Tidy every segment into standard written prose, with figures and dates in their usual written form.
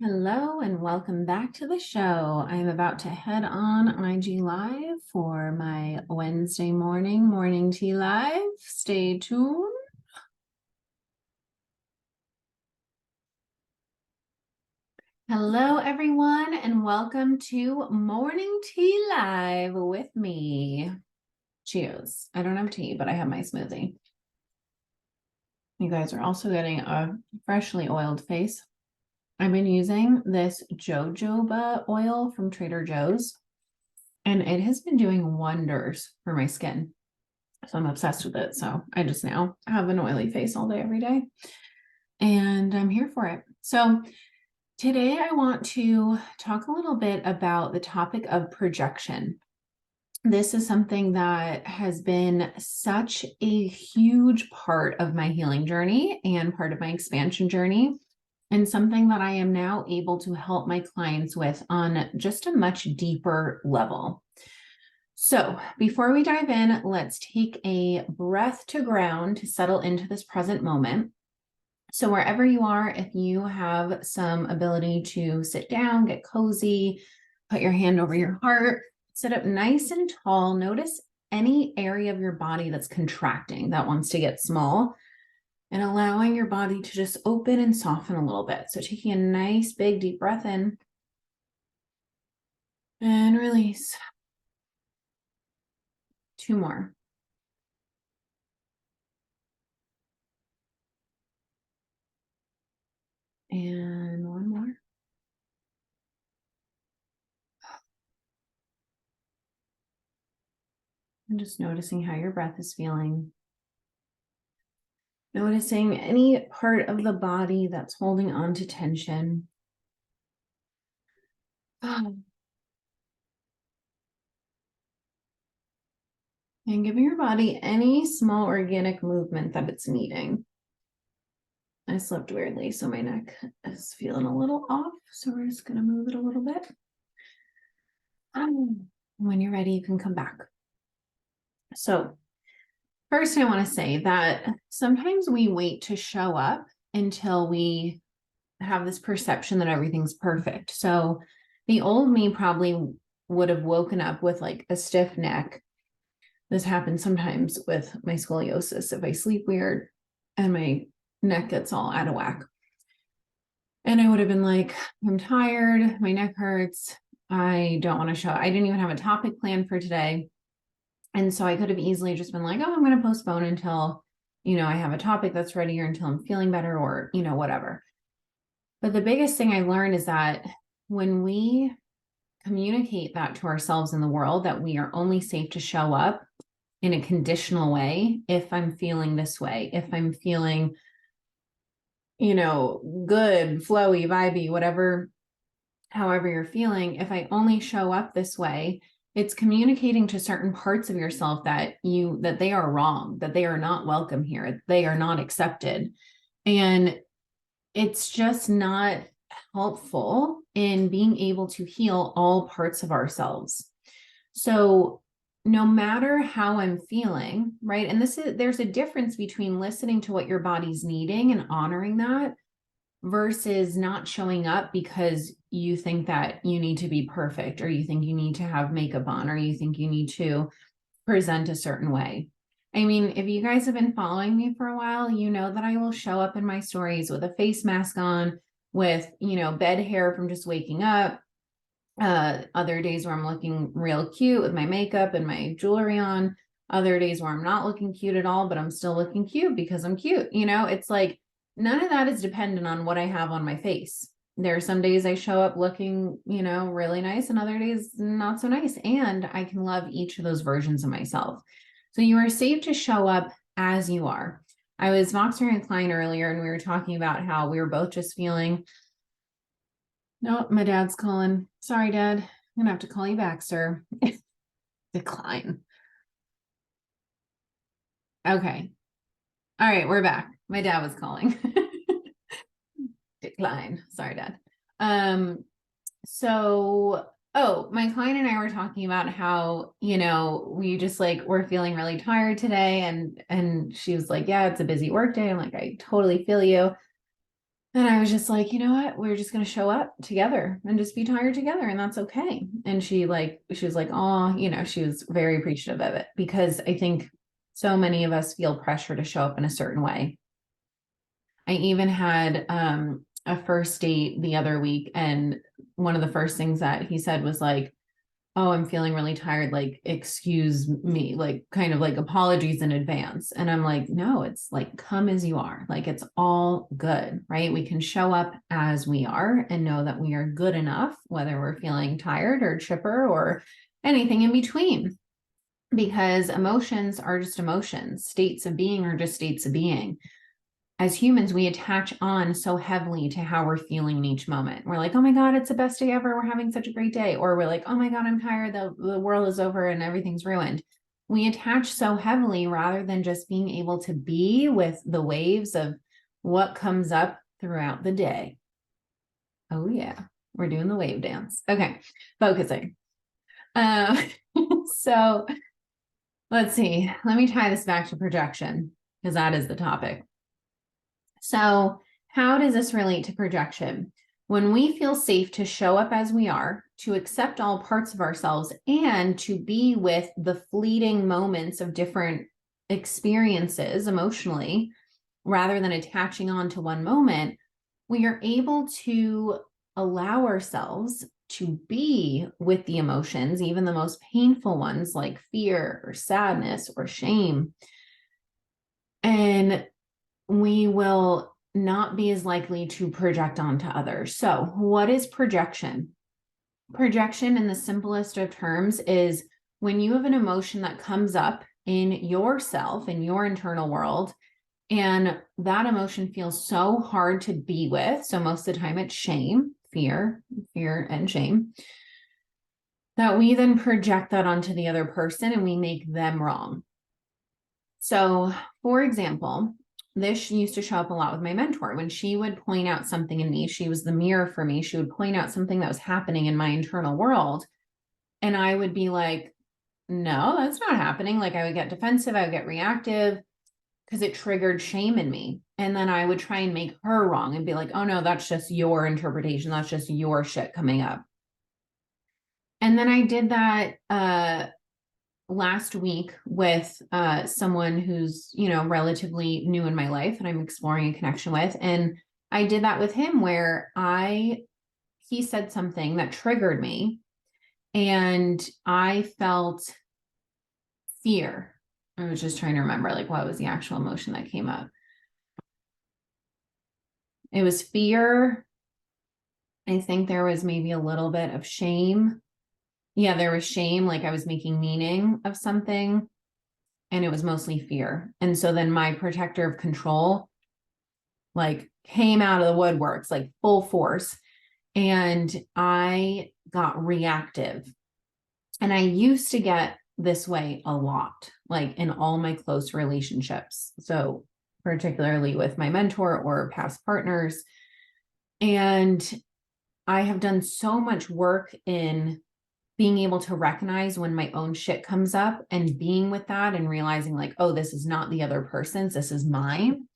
Hello and welcome back to the show. I'm about to head on IG Live for my Wednesday morning tea live. Stay tuned. Hello everyone and welcome to Morning Tea Live with me. Cheers. I don't have tea, but I have my smoothie. You guys are also getting a freshly oiled face. I've been using this jojoba oil from Trader Joe's, and it has been doing wonders for my skin. So I'm obsessed with it. So I just now have an oily face all day, every day, and I'm here for it. So today I want to talk a little bit about the topic of projection. This is something that has been such a huge part of my healing journey and part of my expansion journey, and something that I am now able to help my clients with on just a much deeper level. So before we dive in, let's take a breath to ground to settle into this present moment. So wherever you are, if you have some ability to sit down, get cozy, put your hand over your heart, sit up nice and tall. Notice any area of your body that's contracting, that wants to get small, and allowing your body to just open and soften a little bit. So taking a nice, big, deep breath in and release. 2 more. And 1 more. And just noticing how your breath is feeling. Noticing any part of the body that's holding on to tension. And giving your body any small organic movement that it's needing. I slept weirdly, so my neck is feeling a little off. So we're just going to move it a little bit. When you're ready, you can come back. So first, I want to say that sometimes we wait to show up until we have this perception that everything's perfect. So the old me probably would have woken up with like a stiff neck. This happens sometimes with my scoliosis. If I sleep weird and my neck gets all out of whack. And I would have been like, I'm tired, my neck hurts, I don't want to show. I didn't even have a topic planned for today. And so I could have easily just been like, oh, I'm going to postpone until, I have a topic that's ready, or until I'm feeling better, or, whatever. But the biggest thing I learned is that when we communicate that to ourselves in the world, that we are only safe to show up in a conditional way, if I'm feeling this way, if I'm feeling, good, flowy, vibey, whatever, however you're feeling, if I only show up this way, it's communicating to certain parts of yourself that they are wrong, that they are not welcome here, they are not accepted. And it's just not helpful in being able to heal all parts of ourselves. So no matter how I'm feeling, right? And there's a difference between listening to what your body's needing and honoring that versus not showing up because you think that you need to be perfect, or you think you need to have makeup on, or you think you need to present a certain way. I mean, if you guys have been following me for a while, you know that I will show up in my stories with a face mask on, with, bed hair from just waking up. Other days where I'm looking real cute with my makeup and my jewelry on. Other days where I'm not looking cute at all, but I'm still looking cute because I'm cute. It's like none of that is dependent on what I have on my face. There are some days I show up looking, really nice, and other days not so nice. And I can love each of those versions of myself. So you are safe to show up as you are. I was Voxering a client earlier, and we were talking about how we were both just feeling, no, my dad's calling. Sorry, Dad. I'm gonna have to call you back, sir. Decline. Okay. All right, we're back. My dad was calling. Decline. Sorry, Dad. My client and I were talking about how, we just we're feeling really tired today. And she was like, yeah, it's a busy work day. I'm like, I totally feel you. And I was just like, you know what? We're just going to show up together and just be tired together. And that's okay. And she was like, oh, she was very appreciative of it, because I think so many of us feel pressure to show up in a certain way. I even had a first date the other week. And one of the first things that he said was like, oh, I'm feeling really tired. Like, excuse me, like, kind of like apologies in advance. And I'm like, no, it's like, come as you are. Like, it's all good, right? We can show up as we are and know that we are good enough, whether we're feeling tired or chipper or anything in between, because emotions are just emotions. States of being are just states of being. As humans, we attach on so heavily to how we're feeling in each moment. We're like, oh my God, it's the best day ever. We're having such a great day. Or we're like, oh my God, I'm tired. The world is over and everything's ruined. We attach so heavily rather than just being able to be with the waves of what comes up throughout the day. Oh, yeah, we're doing the wave dance. Okay, focusing. So let's see. Let me tie this back to projection, because that is the topic. So how does this relate to projection? When we feel safe to show up as we are, to accept all parts of ourselves, and to be with the fleeting moments of different experiences emotionally, rather than attaching on to one moment, we are able to allow ourselves to be with the emotions, even the most painful ones like fear or sadness or shame. And we will not be as likely to project onto others. So, what is projection? Projection, in the simplest of terms, is when you have an emotion that comes up in yourself, in your internal world, and that emotion feels so hard to be with. So, most of the time, it's shame, fear, and shame, that we then project that onto the other person and we make them wrong. So, for example, this used to show up a lot with my mentor. When she would point out something in me, she was the mirror for me. She would point out something that was happening in my internal world. And I would be like, no, that's not happening. Like, I would get defensive, I would get reactive, because it triggered shame in me. And then I would try and make her wrong and be like, oh no, that's just your interpretation. That's just your shit coming up. And then I did that last week with someone who's, relatively new in my life and I'm exploring a connection with. And I did that with him where he said something that triggered me, and I felt fear. I was just trying to remember, like, what was the actual emotion that came up? It was fear. I think there was maybe a little bit of shame. Yeah, there was shame, like I was making meaning of something, and it was mostly fear. And so then my protector of control like came out of the woodworks, like full force. And I got reactive. And I used to get this way a lot, like in all my close relationships. So particularly with my mentor or past partners. And I have done so much work in being able to recognize when my own shit comes up and being with that and realizing like, oh, this is not the other person's, this is mine.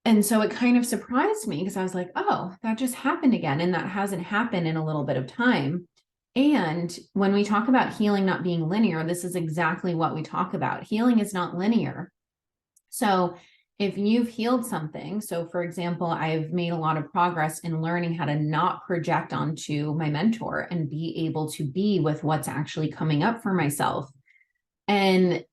And so it kind of surprised me because I was like, oh, that just happened again. And that hasn't happened in a little bit of time. And when we talk about healing not being linear, this is exactly what we talk about. Healing is not linear. So if you've healed something, so for example, I've made a lot of progress in learning how to not project onto my mentor and be able to be with what's actually coming up for myself. And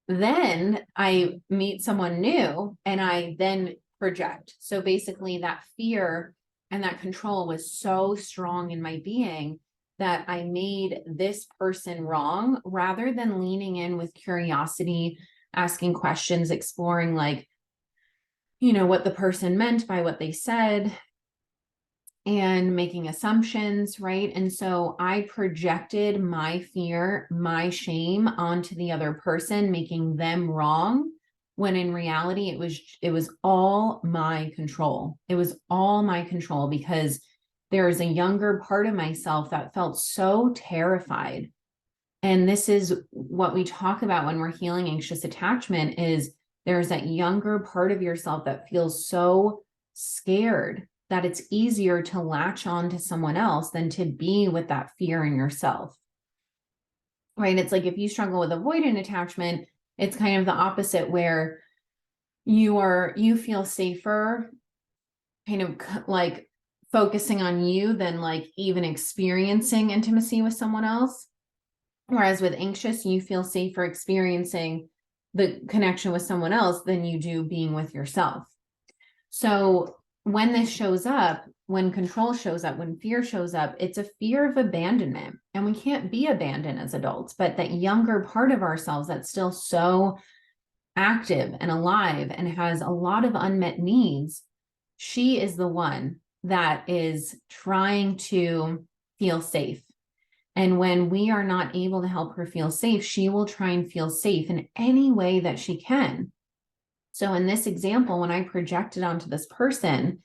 then I meet someone new and I then project. So basically, that fear and that control was so strong in my being that I made this person wrong rather than leaning in with curiosity, asking questions, exploring like, what the person meant by what they said and making assumptions, right? And so I projected my fear, my shame onto the other person, making them wrong, when in reality it was all my control. It was all my control because there is a younger part of myself that felt so terrified. And this is what we talk about when we're healing anxious attachment is there's that younger part of yourself that feels so scared that it's easier to latch on to someone else than to be with that fear in yourself. Right? It's like if you struggle with avoidant attachment, it's kind of the opposite, where you feel safer kind of like focusing on you than like even experiencing intimacy with someone else. Whereas with anxious, you feel safer experiencing the connection with someone else than you do being with yourself. So when this shows up, when control shows up, when fear shows up, it's a fear of abandonment. And we can't be abandoned as adults, but that younger part of ourselves that's still so active and alive and has a lot of unmet needs, she is the one that is trying to feel safe. And when we are not able to help her feel safe, she will try and feel safe in any way that she can. So in this example, when I projected onto this person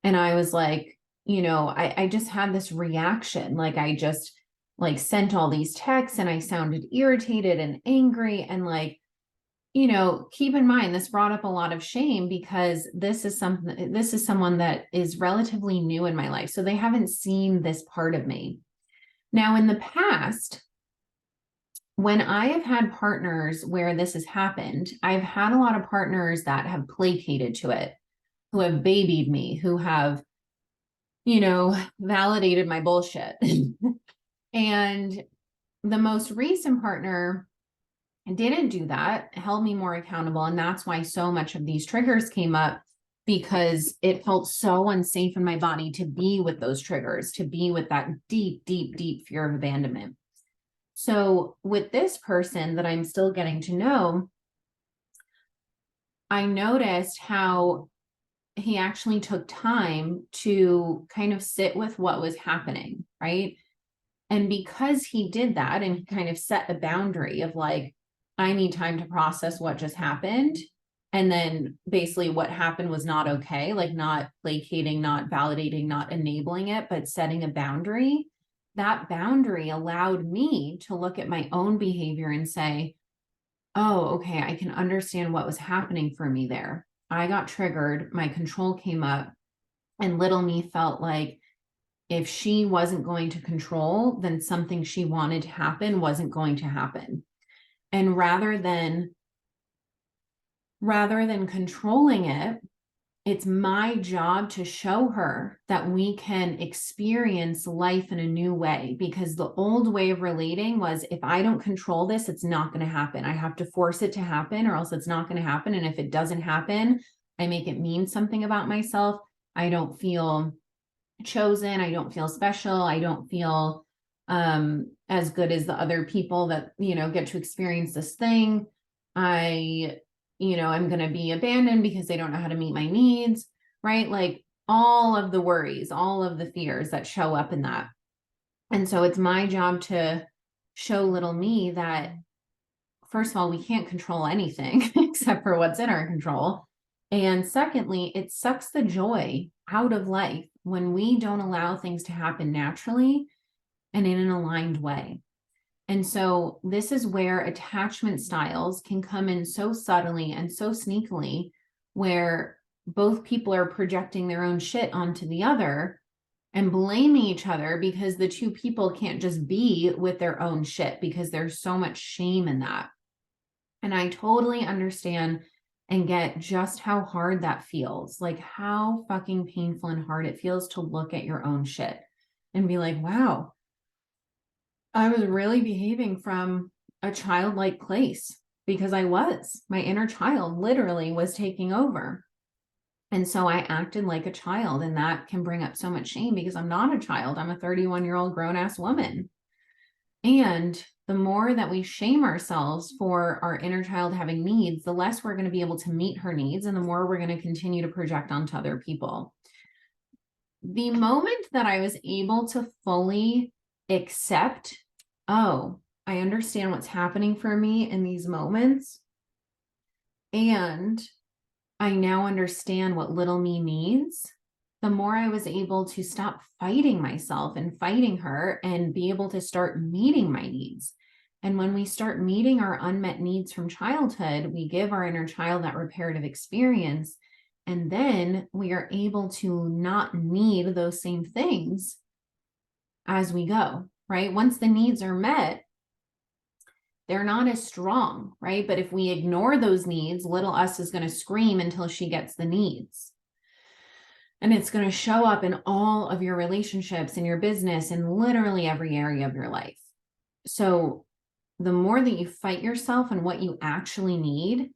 and I was like, I just had this reaction, like I just like sent all these texts and I sounded irritated and angry, and like, keep in mind, this brought up a lot of shame because this is someone that is relatively new in my life. So they haven't seen this part of me. Now, in the past, when I have had partners where this has happened, I've had a lot of partners that have placated to it, who have babied me, who have, validated my bullshit. And the most recent partner didn't do that, held me more accountable. And that's why so much of these triggers came up, because it felt so unsafe in my body to be with those triggers, to be with that deep, deep, deep fear of abandonment. So with this person that I'm still getting to know, I noticed how he actually took time to kind of sit with what was happening, right? And because he did that and kind of set a boundary of like, I need time to process what just happened. And then basically what happened was not okay, like not placating, not validating, not enabling it, but setting a boundary. That boundary allowed me to look at my own behavior and say, oh, okay, I can understand what was happening for me there. I got triggered, my control came up, and little me felt like if she wasn't going to control, then something she wanted to happen wasn't going to happen. And rather than controlling it, it's my job to show her that we can experience life in a new way, because the old way of relating was, if I don't control this, it's not going to happen. I have to force it to happen or else it's not going to happen. And if it doesn't happen, I make it mean something about myself. I don't feel chosen. I don't feel special. I don't feel as good as the other people that, get to experience this thing. I'm going to be abandoned because they don't know how to meet my needs, right? Like all of the worries, all of the fears that show up in that. And so it's my job to show little me that, first of all, we can't control anything except for what's in our control. And secondly, it sucks the joy out of life when we don't allow things to happen naturally and in an aligned way. And so this is where attachment styles can come in so subtly and so sneakily, where both people are projecting their own shit onto the other and blaming each other because the two people can't just be with their own shit, because there's so much shame in that. And I totally understand and get just how hard that feels, like how fucking painful and hard it feels to look at your own shit and be like, wow, I was really behaving from a childlike place, because my inner child literally was taking over. And so I acted like a child, and that can bring up so much shame because I'm not a child. I'm a 31-year-old grown-ass woman. And the more that we shame ourselves for our inner child having needs, the less we're going to be able to meet her needs, and the more we're going to continue to project onto other people. The moment that I was able to fully accept, oh, I understand what's happening for me in these moments, and I now understand what little me needs, the more I was able to stop fighting myself and fighting her and be able to start meeting my needs. And when we start meeting our unmet needs from childhood, we give our inner child that reparative experience. And then we are able to not need those same things as we go, right? Once the needs are met, they're not as strong, right? But if we ignore those needs, little us is going to scream until she gets the needs. And it's going to show up in all of your relationships, in your business, in literally every area of your life. So the more that you fight yourself and what you actually need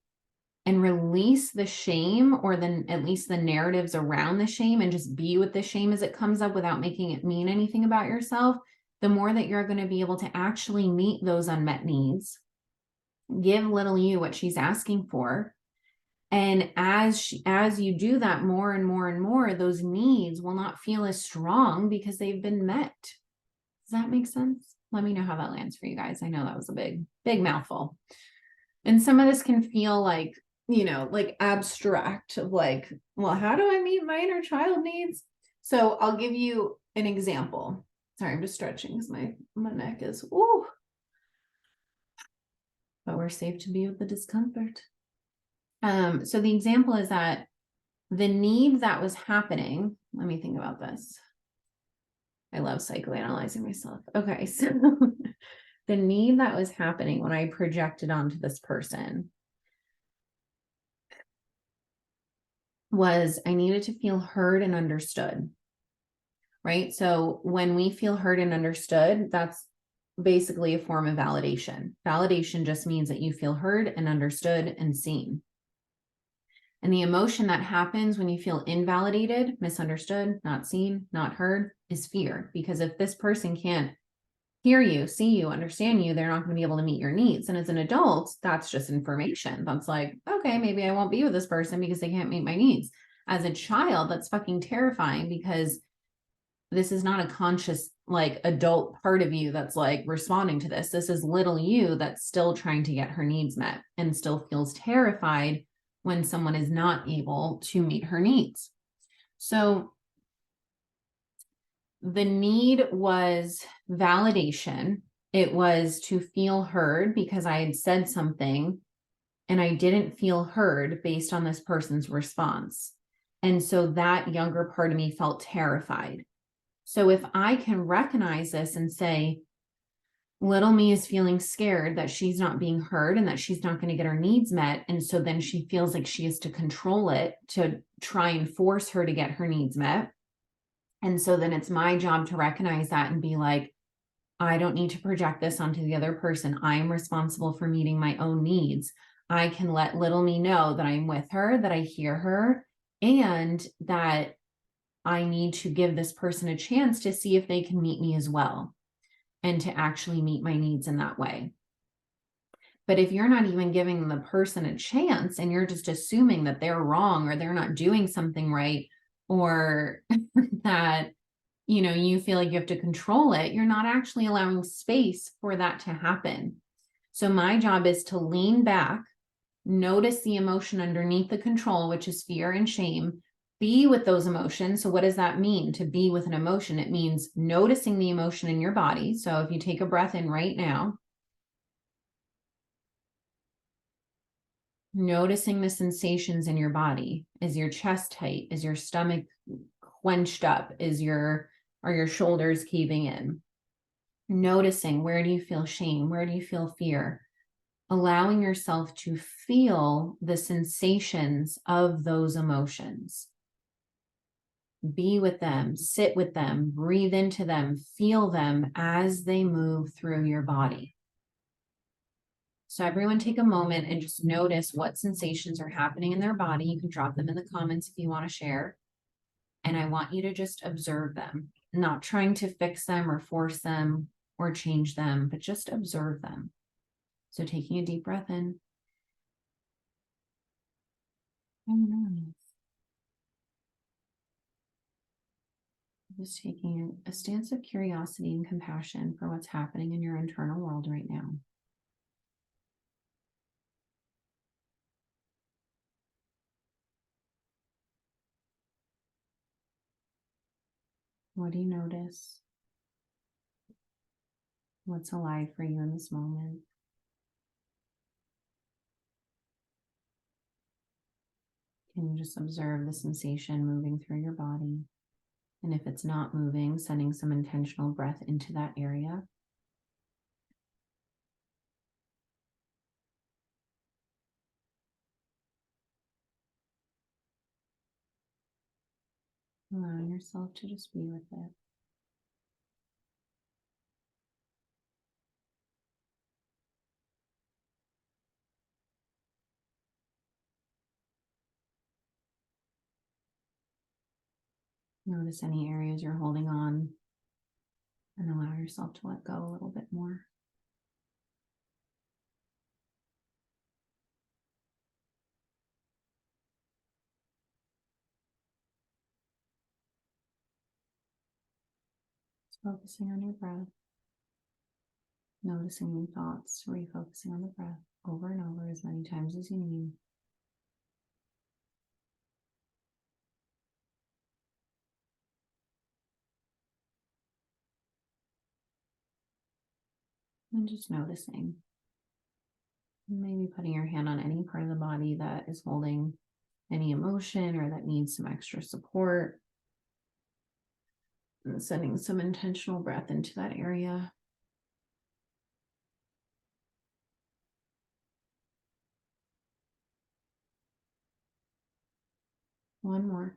and release the shame, or then at least the narratives around the shame, and just be with the shame as it comes up without making it mean anything about yourself, the more that you're going to be able to actually meet those unmet needs, give little you what she's asking for. And as you do that more and more and more, those needs will not feel as strong because they've been met. Does that make sense? Let me know how that lands for you guys. I know that was a big mouthful. And some of this can feel like, like abstract, of like, well, how do I meet my inner child needs? So I'll give you an example. Sorry, I'm just stretching because my neck is, ooh. But we're safe to be with the discomfort. So the example is that the need that was happening, let me think about this. I love psychoanalyzing myself. Okay, so the need that was happening when I projected onto this person was I needed to feel heard and understood, right? So when we feel heard and understood, that's basically a form of validation. Validation just means that you feel heard and understood and seen. And the emotion that happens when you feel invalidated, misunderstood, not seen, not heard is fear. Because if this person can't hear you, see you, understand you, they're not going to be able to meet your needs. And as an adult, that's just information. That's like, okay, maybe I won't be with this person because they can't meet my needs. As a child, that's fucking terrifying because this is not a conscious, like, adult part of you that's like responding to this. This is little you that's still trying to get her needs met and still feels terrified when someone is not able to meet her needs. So the need was validation. It was to feel heard because I had said something and I didn't feel heard based on this person's response. And so that younger part of me felt terrified. So if I can recognize this and say, little me is feeling scared that she's not being heard and that she's not going to get her needs met. And so then she feels like she has to control it to try and force her to get her needs met. And so then it's my job to recognize that and be like, I don't need to project this onto the other person. I am responsible for meeting my own needs. I can let little me know that I'm with her, that I hear her, and that I need to give this person a chance to see if they can meet me as well, and to actually meet my needs in that way. But if you're not even giving the person a chance and you're just assuming that they're wrong or they're not doing something right, or that, you feel like you have to control it, you're not actually allowing space for that to happen. So my job is to lean back, notice the emotion underneath the control, which is fear and shame, be with those emotions. So what does that mean to be with an emotion? It means noticing the emotion in your body. So if you take a breath in right now, noticing the sensations in your body. Is your chest tight? Is your stomach clenched up? Are your shoulders caving in? Noticing, where do you feel shame? Where do you feel fear? Allowing yourself to feel the sensations of those emotions. Be with them, sit with them, breathe into them, feel them as they move through your body. So everyone take a moment and just notice what sensations are happening in their body. You can drop them in the comments if you want to share. And I want you to just observe them, not trying to fix them or force them or change them, but just observe them. So taking a deep breath in. And just taking a stance of curiosity and compassion for what's happening in your internal world right now. What do you notice? What's alive for you in this moment? Can you just observe the sensation moving through your body? And if it's not moving, sending some intentional breath into that area. Allowing yourself to just be with it. Notice any areas you're holding on and allow yourself to let go a little bit more. Just focusing on your breath. Noticing your thoughts, refocusing on the breath over and over as many times as you need. And just noticing. Maybe putting your hand on any part of the body that is holding any emotion or that needs some extra support. And sending some intentional breath into that area. One more.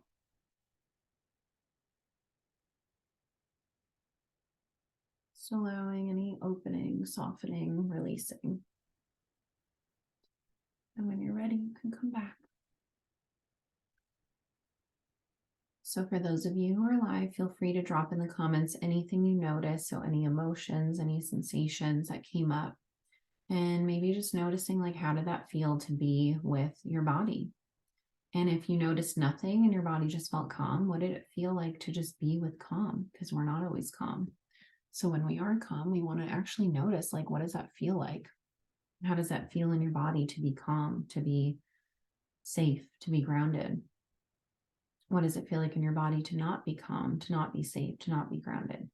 Just allowing any opening, softening, releasing. And when you're ready, you can come back. So for those of you who are live, feel free to drop in the comments anything you notice. So any emotions, any sensations that came up. And maybe just noticing, like, how did that feel to be with your body? And if you noticed nothing and your body just felt calm, what did it feel like to just be with calm? Because we're not always calm. So when we are calm, we want to actually notice, like, what does that feel like? How does that feel in your body to be calm, to be safe, to be grounded? What does it feel like in your body to not be calm, to not be safe, to not be grounded?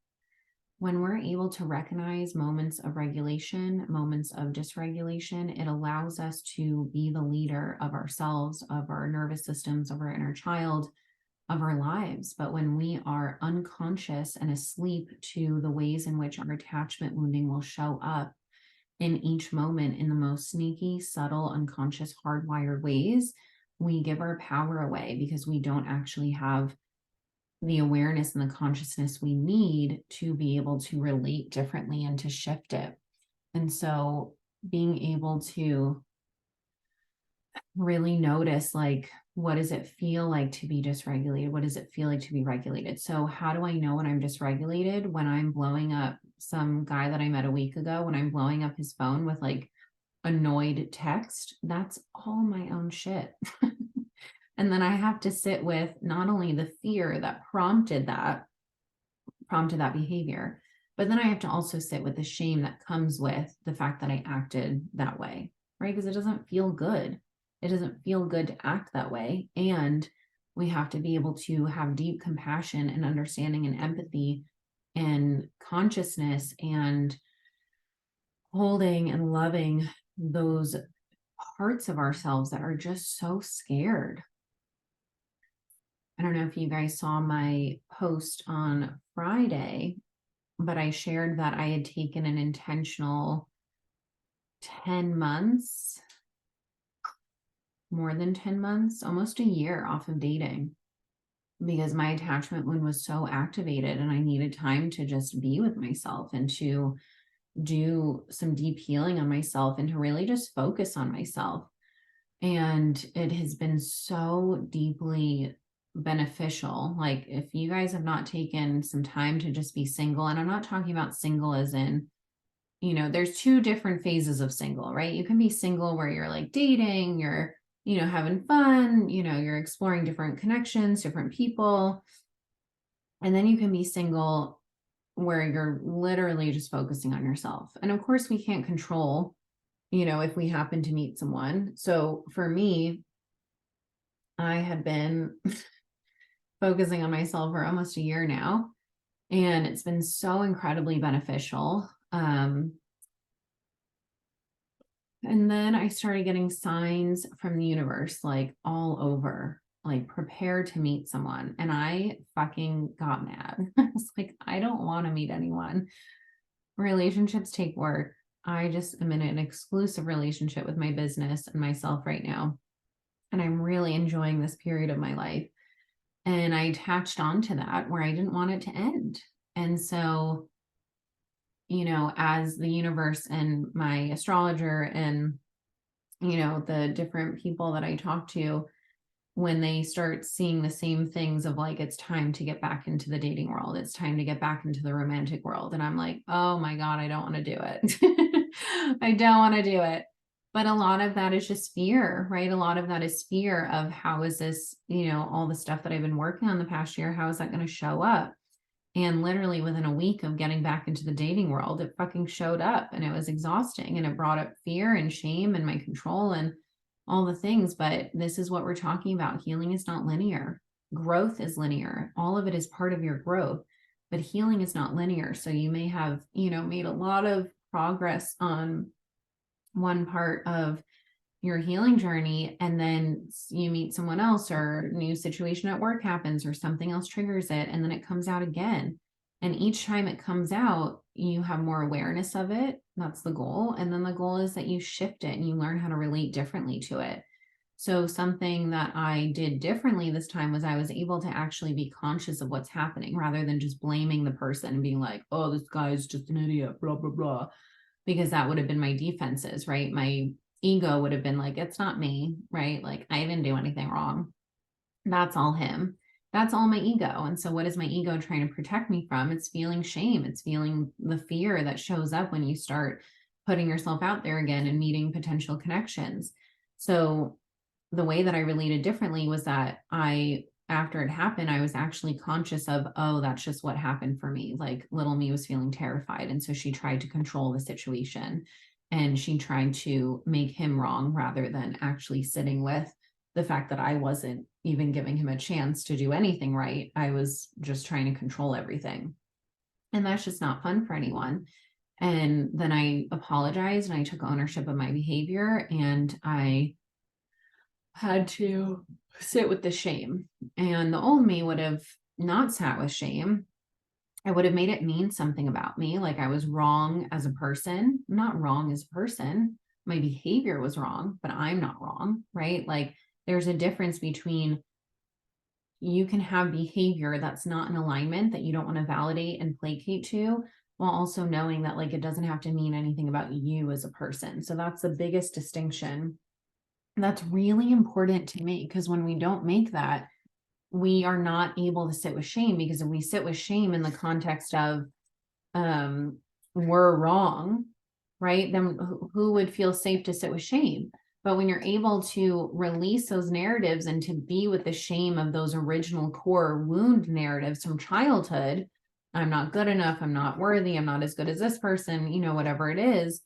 When we're able to recognize moments of regulation, moments of dysregulation, it allows us to be the leader of ourselves, of our nervous systems, of our inner child, of our lives. But when we are unconscious and asleep to the ways in which our attachment wounding will show up in each moment in the most sneaky, subtle, unconscious, hardwired ways, we give our power away because we don't actually have the awareness and the consciousness we need to be able to relate differently and to shift it. And so being able to really notice, like, what does it feel like to be dysregulated? What does it feel like to be regulated? So how do I know when I'm dysregulated? When I'm blowing up some guy that I met a week ago, when I'm blowing up his phone with like annoyed text, that's all my own shit. And then I have to sit with not only the fear that prompted that behavior, but then I have to also sit with the shame that comes with the fact that I acted that way, right? Because it doesn't feel good. It doesn't feel good to act that way. And we have to be able to have deep compassion and understanding and empathy and consciousness and holding and loving those parts of ourselves that are just so scared. I don't know if you guys saw my post on Friday, but I shared that I had taken an intentional 10 months, more than 10 months, almost a year off of dating because my attachment wound was so activated and I needed time to just be with myself and to do some deep healing on myself and to really just focus on myself. And it has been so deeply beneficial. Like, if you guys have not taken some time to just be single, and I'm not talking about single as in, there's two different phases of single, right? You can be single where you're like dating, you're, having fun, you're exploring different connections, different people. And then you can be single where you're literally just focusing on yourself. And of course, we can't control, if we happen to meet someone. So for me, I had been focusing on myself for almost a year now, and it's been so incredibly beneficial. And then I started getting signs from the universe, like all over, like prepare to meet someone. And I fucking got mad. I was like, I don't want to meet anyone. Relationships take work. I just am in an exclusive relationship with my business and myself right now. And I'm really enjoying this period of my life. And I attached on to that where I didn't want it to end. And so, as the universe and my astrologer and, the different people that I talk to, when they start seeing the same things of like, it's time to get back into the dating world, it's time to get back into the romantic world. And I'm like, oh my God, I don't want to do it. I don't want to do it. But a lot of that is just fear, right? A lot of that is fear of how is this, all the stuff that I've been working on the past year, how is that going to show up? And literally within a week of getting back into the dating world, it fucking showed up and it was exhausting and it brought up fear and shame and my control and all the things. But this is what we're talking about. Healing is not linear. Growth is linear. All of it is part of your growth, but healing is not linear. So you may have, made a lot of progress on one part of your healing journey, and then you meet someone else or a new situation at work happens or something else triggers it, and then it comes out again. And each time it comes out, you have more awareness of it. That's the goal. And then the goal is that you shift it and you learn how to relate differently to it. So something that I did differently this time was I was able to actually be conscious of what's happening rather than just blaming the person and being like, oh, this guy is just an idiot, blah, blah, blah. Because that would have been my defenses, right? My ego would have been like, it's not me, right? Like I didn't do anything wrong. That's all him. That's all my ego. And so what is my ego trying to protect me from? It's feeling shame. It's feeling the fear that shows up when you start putting yourself out there again and meeting potential connections. So the way that I related differently was that after it happened, I was actually conscious of, oh, that's just what happened for me. Like little me was feeling terrified. And so she tried to control the situation and she tried to make him wrong rather than actually sitting with the fact that I wasn't even giving him a chance to do anything right. I was just trying to control everything. And that's just not fun for anyone. And then I apologized and I took ownership of my behavior and I had to sit with the shame. And the old me would have not sat with shame. I would have made it mean something about me, like I was wrong as a person. I'm not wrong as a person. My behavior was wrong, but I'm not wrong, right? Like there's a difference between you can have behavior that's not in alignment that you don't want to validate and placate to, while also knowing that like it doesn't have to mean anything about you as a person. So that's the biggest distinction. That's really important to me because when we don't make that, we are not able to sit with shame, because if we sit with shame in the context of we're wrong, right? Then who would feel safe to sit with shame? But when you're able to release those narratives and to be with the shame of those original core wound narratives from childhood, I'm not good enough, I'm not worthy, I'm not as good as this person, whatever it is,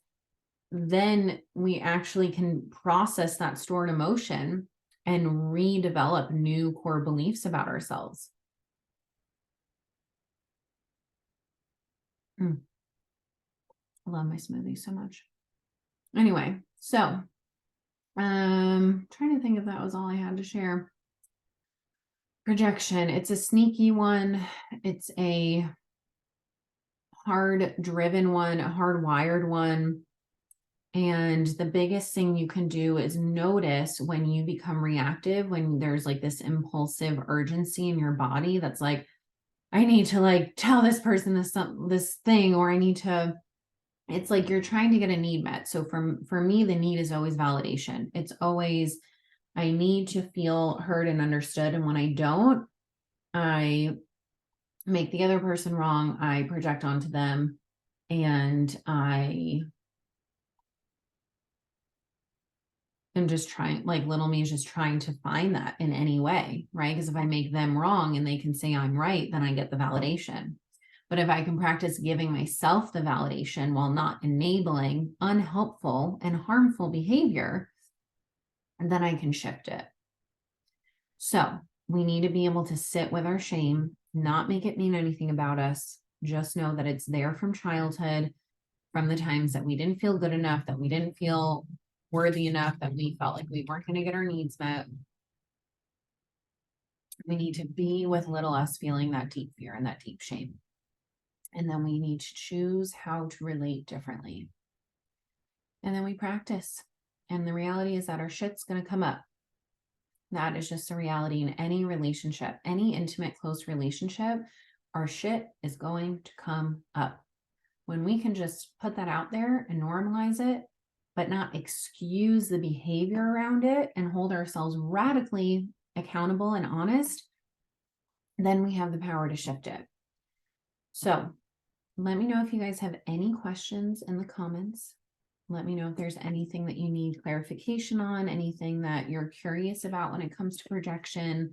then we actually can process that stored emotion and redevelop new core beliefs about ourselves. I love my smoothie so much. Anyway, so trying to think if that was all I had to share. Projection. It's a sneaky one. It's a hard driven one, a hardwired one. And the biggest thing you can do is notice when you become reactive, when there's like this impulsive urgency in your body that's like, I need to like tell this person this thing, or I need to, it's like you're trying to get a need met. So for me, the need is always validation. It's always, I need to feel heard and understood. And when I don't, I make the other person wrong. I project onto them and I am just trying, like little me is just trying to find that in any way, right? Because if I make them wrong and they can say I'm right, then I get the validation. But if I can practice giving myself the validation while not enabling unhelpful and harmful behavior, then I can shift it. So we need to be able to sit with our shame, not make it mean anything about us. Just know that it's there from childhood. from the times that we didn't feel good enough, that we didn't feel worthy enough, that we felt like we weren't going to get our needs met. We need to be with little us feeling that deep fear and that deep shame. And then we need to choose how to relate differently. And then we practice. And the reality is that our shit's going to come up. That is just a reality in any relationship, any intimate, close relationship. Our shit is going to come up. When we can just put that out there and normalize it, but not excuse the behavior around it and hold ourselves radically accountable and honest, then we have the power to shift it. So let me know if you guys have any questions in the comments. Let me know if there's anything that you need clarification on, anything that you're curious about when it comes to projection.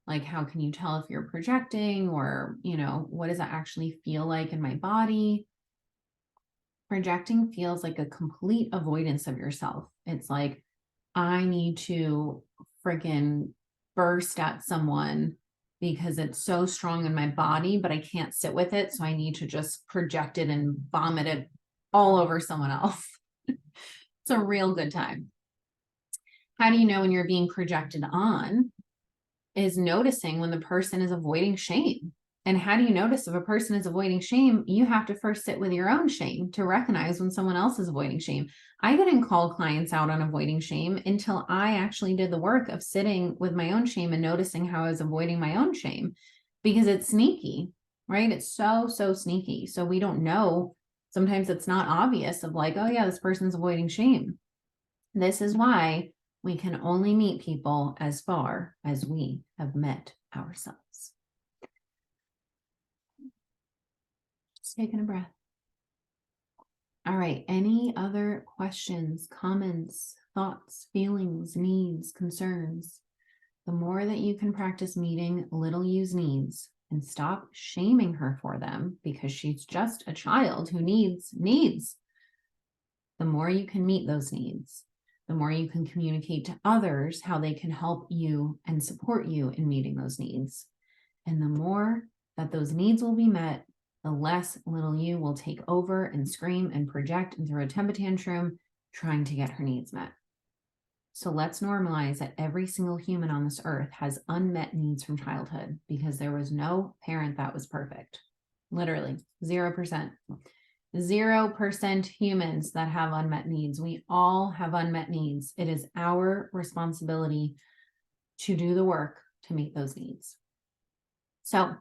Like, how can you tell if you're projecting, or, what does that actually feel like in my body? Projecting feels like a complete avoidance of yourself. It's like, I need to freaking burst at someone because it's so strong in my body, but I can't sit with it. So I need to just project it and vomit it all over someone else. It's a real good time. How do you know when you're being projected on? Is noticing when the person is avoiding shame. And how do you notice if a person is avoiding shame? You have to first sit with your own shame to recognize when someone else is avoiding shame. I didn't call clients out on avoiding shame until I actually did the work of sitting with my own shame and noticing how I was avoiding my own shame, because it's sneaky, right? It's so sneaky. So we don't know. Sometimes it's not obvious of like, oh yeah, this person's avoiding shame. This is why we can only meet people as far as we have met ourselves. Just taking a breath. All right. Any other questions, comments, thoughts, feelings, needs, concerns? The more that you can practice meeting little you's needs and stop shaming her for them because she's just a child who needs, the more you can meet those needs, the more you can communicate to others how they can help you and support you in meeting those needs. And the more that those needs will be met, the less little you will take over and scream and project and throw a temper tantrum trying to get her needs met. So let's normalize that every single human on this earth has unmet needs from childhood, because there was no parent that was perfect. Literally 0%. 0% humans that have unmet needs. We all have unmet needs. It is our responsibility to do the work to meet those needs. So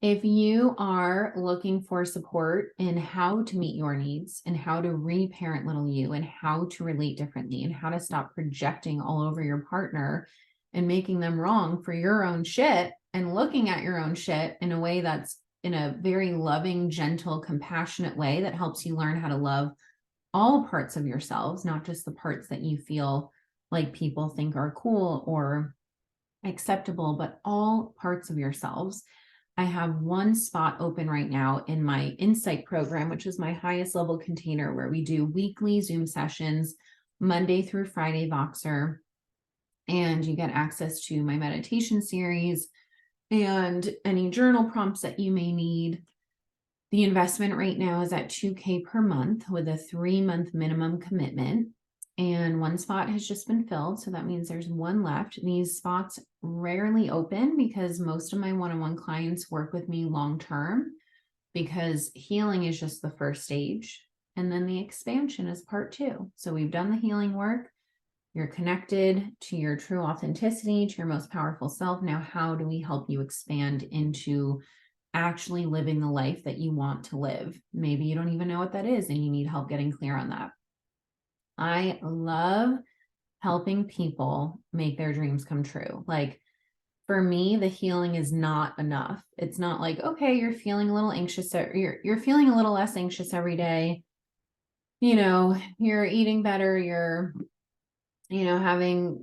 if you are looking for support in how to meet your needs and how to reparent little you and how to relate differently and how to stop projecting all over your partner and making them wrong for your own shit, and looking at your own shit in a way that's in a very loving, gentle, compassionate way that helps you learn how to love all parts of yourselves, not just the parts that you feel like people think are cool or acceptable, but all parts of yourselves. I have one spot open right now in my Insight program, which is my highest level container, where we do weekly Zoom sessions, Monday through Friday, Voxer, and you get access to my meditation series and any journal prompts that you may need. The investment right now is at $2,000 per month with a 3-month minimum commitment. And one spot has just been filled. So that means there's one left. These spots rarely open because most of my one-on-one clients work with me long-term, because healing is just the first stage. And then the expansion is part 2. So we've done the healing work. You're connected to your true authenticity, to your most powerful self. Now, how do we help you expand into actually living the life that you want to live? Maybe you don't even know what that is and you need help getting clear on that. I love helping people make their dreams come true. Like, for me, the healing is not enough. It's not like, okay, you're feeling a little anxious, or you're feeling a little less anxious every day. You're eating better, you're having,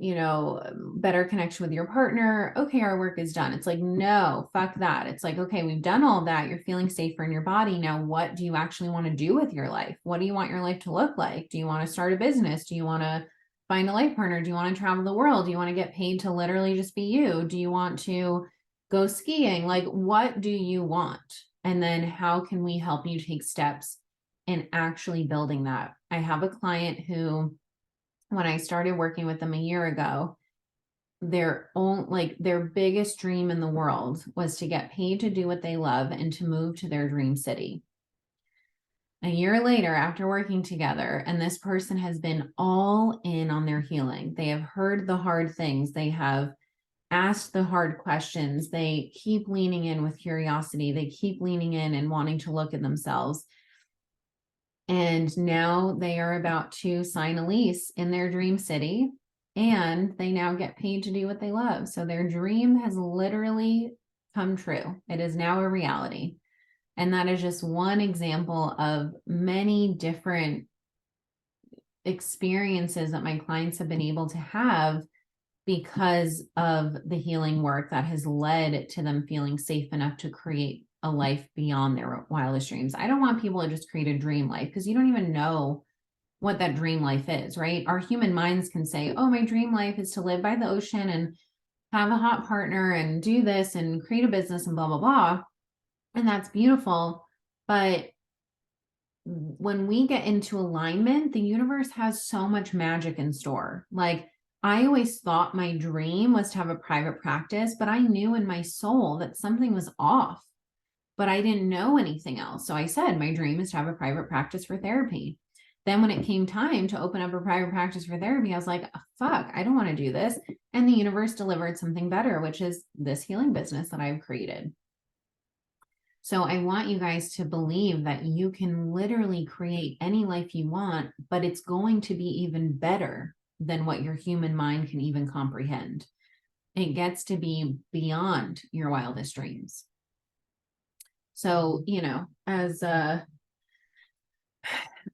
better connection with your partner. Okay, our work is done. It's like, no, fuck that. It's like, okay, we've done all that. You're feeling safer in your body. Now, what do you actually want to do with your life? What do you want your life to look like? Do you want to start a business? Do you want to find a life partner? Do you want to travel the world? Do you want to get paid to literally just be you? Do you want to go skiing? Like, what do you want? And then how can we help you take steps in actually building that. I have a client who, when I started working with them a year ago, their biggest dream in the world was to get paid to do what they love and to move to their dream city. A year later, after working together, and this person has been all in on their healing. They have heard the hard things. They have asked the hard questions. They keep leaning in with curiosity. They keep leaning in and wanting to look at themselves. And now they are about to sign a lease in their dream city, and they now get paid to do what they love. So their dream has literally come true. It is now a reality. And that is just one example of many different experiences that my clients have been able to have because of the healing work that has led to them feeling safe enough to create a life beyond their wildest dreams. I don't want people to just create a dream life because you don't even know what that dream life is, right? Our human minds can say, oh, my dream life is to live by the ocean and have a hot partner and do this and create a business and blah, blah, blah. And that's beautiful. But when we get into alignment, the universe has so much magic in store. Like, I always thought my dream was to have a private practice, but I knew in my soul that something was off, but I didn't know anything else. So I said, my dream is to have a private practice for therapy. Then when it came time to open up a private practice for therapy, I was like, oh, fuck, I don't want to do this. And the universe delivered something better, which is this healing business that I've created. So I want you guys to believe that you can literally create any life you want, but it's going to be even better than what your human mind can even comprehend. It gets to be beyond your wildest dreams. So, you know,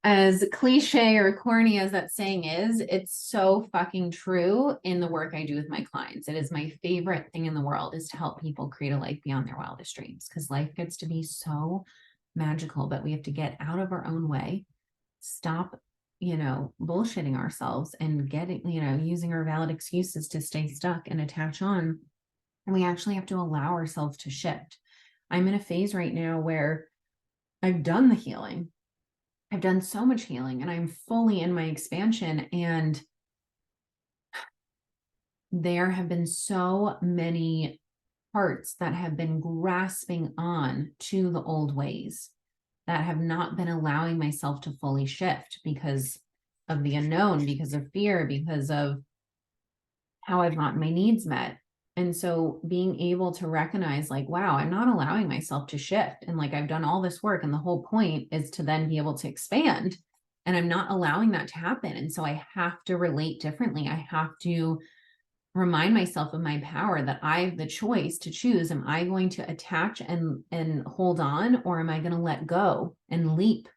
as cliche or corny as that saying is, it's so fucking true in the work I do with my clients. It is my favorite thing in the world, is to help people create a life beyond their wildest dreams, because life gets to be so magical, but we have to get out of our own way, stop, you know, bullshitting ourselves and getting, you know, using our valid excuses to stay stuck and attach on. And we actually have to allow ourselves to shift. I'm in a phase right now where I've done the healing. I've done so much healing and I'm fully in my expansion, and there have been so many parts that have been grasping on to the old ways that have not been allowing myself to fully shift because of the unknown, because of fear, because of how I've gotten my needs met. And so being able to recognize, like, wow, I'm not allowing myself to shift. And like, I've done all this work, and the whole point is to then be able to expand. And I'm not allowing that to happen. And so I have to relate differently. I have to remind myself of my power, that I have the choice to choose. Am I going to attach and hold on, or am I going to let go and leap?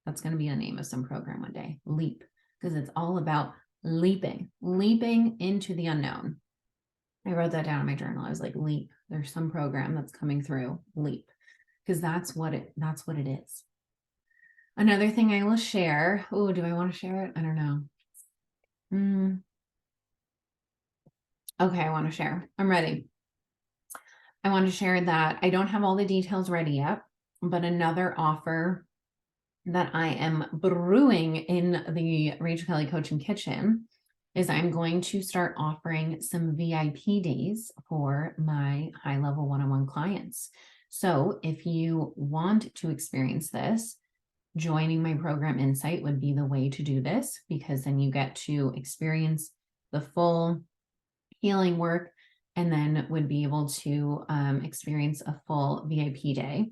That's going to be the name of some program one day, Leap, because it's all about leaping into the unknown. I wrote that down in my journal. I was like, leap. There's some program that's coming through, leap, because that's what it is. Another thing I will share. Oh, do I want to share it? I don't know. Okay, I want to share. I'm ready. I want to share that I don't have all the details ready yet, but another offer that I am brewing in the Rachel Kelly Coaching Kitchen is I'm going to start offering some VIP days for my high-level one-on-one clients. So if you want to experience this, joining my program Insight would be the way to do this, because then you get to experience the full healing work and then would be able to experience a full VIP day.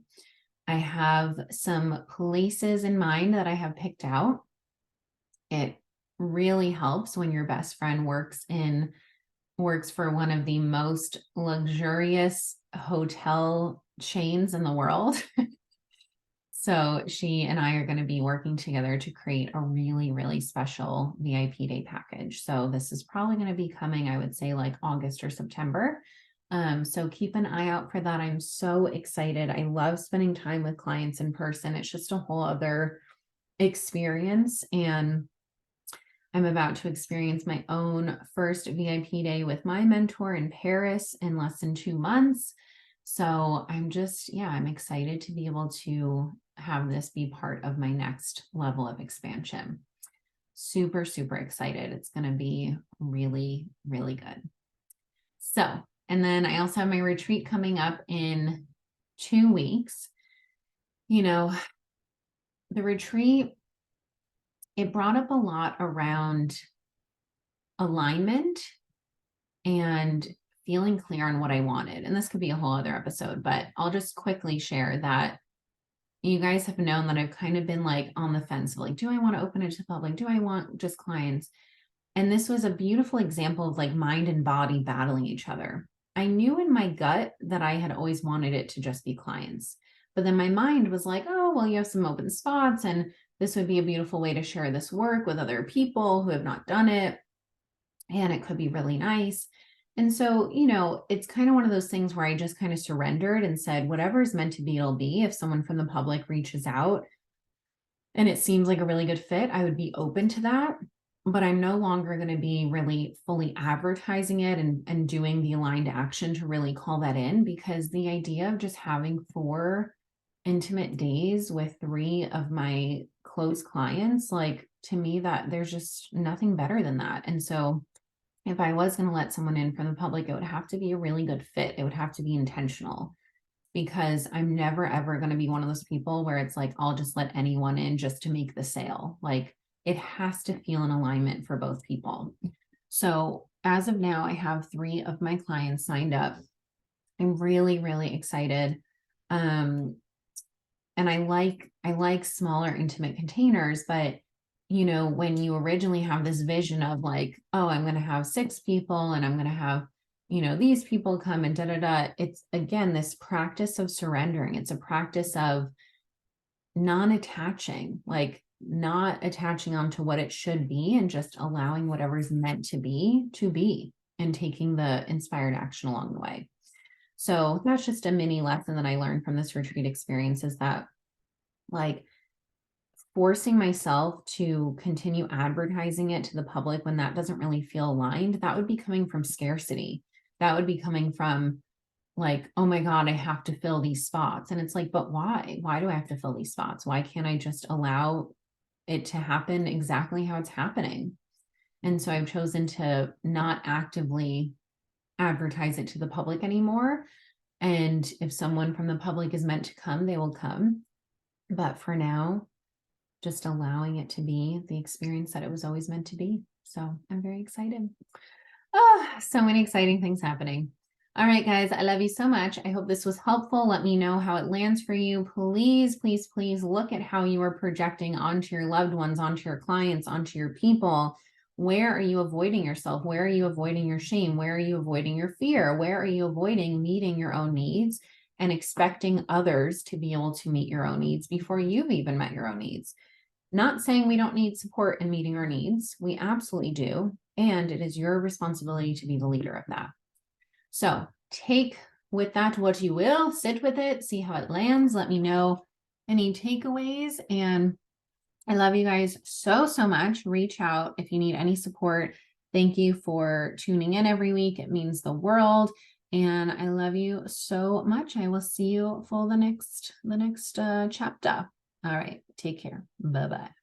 I have some places in mind that I have picked out. It really helps when your best friend works for one of the most luxurious hotel chains in the world. So she and I are going to be working together to create a really, really special VIP day package. So this is probably going to be coming, I would say, like August or September. So keep an eye out for that. I'm so excited. I love spending time with clients in person. It's just a whole other experience. And I'm about to experience my own first VIP day with my mentor in Paris in less than 2 months. So I'm excited to be able to have this be part of my next level of expansion. Super, super excited. It's going to be really, really good. So, and then I also have my retreat coming up in 2 weeks. You know, the retreat, it brought up a lot around alignment and feeling clear on what I wanted. And this could be a whole other episode, but I'll just quickly share that you guys have known that I've kind of been like on the fence of like, do I want to open it to the public? Do I want just clients? And this was a beautiful example of like mind and body battling each other. I knew in my gut that I had always wanted it to just be clients. But then my mind was like, oh, well, you have some open spots, and this would be a beautiful way to share this work with other people who have not done it. And it could be really nice. And so, you know, it's kind of one of those things where I just kind of surrendered and said, whatever is meant to be, it'll be. If someone from the public reaches out and it seems like a really good fit, I would be open to that. But I'm no longer going to be really fully advertising it and doing the aligned action to really call that in, because the idea of just having 4 intimate days with 3 of my close clients, like, to me, that there's just nothing better than that. And so if I was going to let someone in from the public, it would have to be a really good fit. It would have to be intentional, because I'm never, ever going to be one of those people where it's like, I'll just let anyone in just to make the sale. Like, it has to feel in alignment for both people. So as of now, I have 3 of my clients signed up. I'm really, really excited. And I like smaller, intimate containers, but you know, when you originally have this vision of like, oh, I'm going to have 6 people and I'm going to have, you know, these people come and it's again, this practice of surrendering. It's a practice of non-attaching, like not attaching onto what it should be, and just allowing whatever's meant to be, and taking the inspired action along the way. So that's just a mini lesson that I learned from this retreat experience, is that like forcing myself to continue advertising it to the public when that doesn't really feel aligned, that would be coming from scarcity. That would be coming from like, oh my God, I have to fill these spots. And it's like, but why? Why do I have to fill these spots? Why can't I just allow it to happen exactly how it's happening? And so I've chosen to not actively advertise it to the public anymore. And if someone from the public is meant to come, they will come. But for now, just allowing it to be the experience that it was always meant to be. So I'm very excited. Oh, so many exciting things happening. All right, guys, I love you so much. I hope this was helpful. Let me know how it lands for you. Please, please, please look at how you are projecting onto your loved ones, onto your clients, onto your people. Where are you avoiding yourself? Where are you avoiding your shame? Where are you avoiding your fear? Where are you avoiding meeting your own needs and expecting others to be able to meet your own needs before you've even met your own needs? Not saying we don't need support in meeting our needs. We absolutely do. And it is your responsibility to be the leader of that. So take with that what you will, sit with it, see how it lands. Let me know any takeaways. And I love you guys so, so much. Reach out if you need any support. Thank you for tuning in every week. It means the world. And I love you so much. I will see you for the next chapter. All right. Take care. Bye-bye.